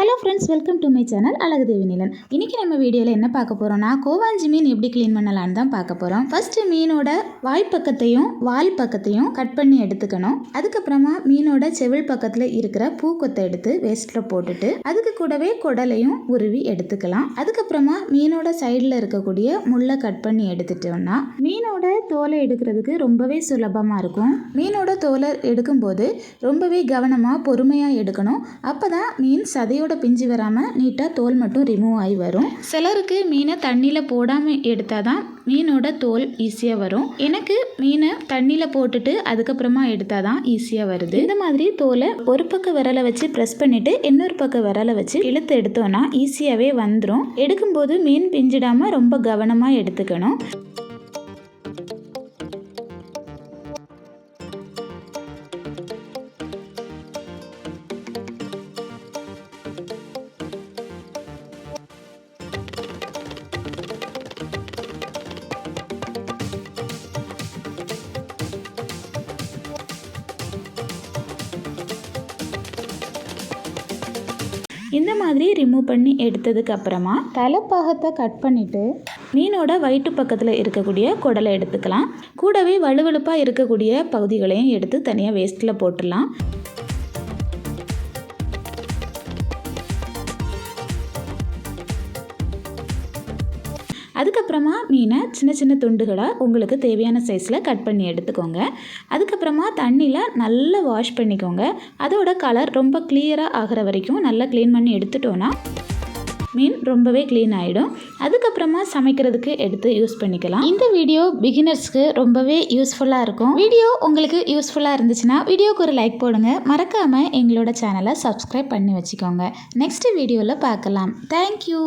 Hello friends, welcome to my channel அழகு தேவி நீலன். இன்றைக்கி நம்ம வீடியோவில் என்ன பார்க்க போகிறோம்னா, கோவாஞ்சி மீன் எப்படி க்ளீன் பண்ணலான்னு தான் பார்க்க போகிறோம். ஃபஸ்ட்டு மீனோட வாய்ப்பக்கத்தையும் வால் பக்கத்தையும் கட் பண்ணி எடுத்துக்கணும். அதுக்கப்புறமா மீனோட செவில் பக்கத்தில் இருக்கிற பூக்கொத்தை எடுத்து வேஸ்ட்டில் போட்டுட்டு அதுக்கு கூடவே குடலையும் உருவி எடுத்துக்கலாம். அதுக்கப்புறமா மீனோட சைடில் இருக்கக்கூடிய முள்ளை கட் பண்ணி எடுத்துட்டோம்னா மீனோட தோலை எடுக்கிறதுக்கு ரொம்பவே சுலபமாக இருக்கும். மீனோட தோலை எடுக்கும்போது ரொம்பவே கவனமாக பொறுமையாக எடுக்கணும். அப்போ தான் மீன் சதையோட பிஞ்சு வராமல் நீட்டாக தோல் மட்டும் ரிமூவ் ஆகி வரும். சிலருக்கு மீனை தண்ணியில் போடாமல் எடுத்தால் தான் மீனோட தோல் ஈஸியாக வரும். எனக்கு மீனை தண்ணியில் போட்டுட்டு அதுக்கப்புறமா எடுத்தால் தான் ஈஸியாக வருது. இந்த மாதிரி தோலை ஒரு பக்கம் விரலை வச்சு ப்ரெஸ் பண்ணிவிட்டு இன்னொரு பக்கம் விரலை வச்சு இழுத்து எடுத்தோன்னா ஈஸியாகவே வந்துடும். எடுக்கும்போது மீன் பிஞ்சிடாமல் ரொம்ப கவனமாக எடுத்துக்கணும். இந்த மாதிரி ரிமூவ் பண்ணி எடுத்ததுக்கு அப்புறமா தலைப்பாகத்தை கட் பண்ணிவிட்டு மீனோட வயிற்று பக்கத்தில் இருக்கக்கூடிய குடலை எடுத்துக்கலாம். கூடவே வலுவழுப்பாக இருக்கக்கூடிய பகுதிகளையும் எடுத்து தனியாக வேஸ்ட்டில் போட்டுடலாம். அதுக்கப்புறமா மீனை சின்ன சின்ன துண்டுகளாக உங்களுக்கு தேவையான சைஸில் கட் பண்ணி எடுத்துக்கோங்க. அதுக்கப்புறமா தண்ணியில் நல்லா வாஷ் பண்ணிக்கோங்க. அதோட கலர் ரொம்ப கிளியராக ஆகிற வரைக்கும் நல்லா க்ளீன் பண்ணி எடுத்துட்டோன்னா மீன் ரொம்பவே க்ளீன் ஆகிடும். அதுக்கப்புறமா சமைக்கிறதுக்கு எடுத்து யூஸ் பண்ணிக்கலாம். இந்த வீடியோ பிகினர்ஸ்க்கு ரொம்பவே யூஸ்ஃபுல்லாக இருக்கும். வீடியோ உங்களுக்கு யூஸ்ஃபுல்லாக இருந்துச்சுன்னா வீடியோக்கு ஒரு லைக் போடுங்க. மறக்காமல் எங்களோட சேனலை சப்ஸ்கிரைப் பண்ணி வச்சுக்கோங்க. நெக்ஸ்ட் வீடியோவில் பார்க்கலாம். தேங்க்யூ.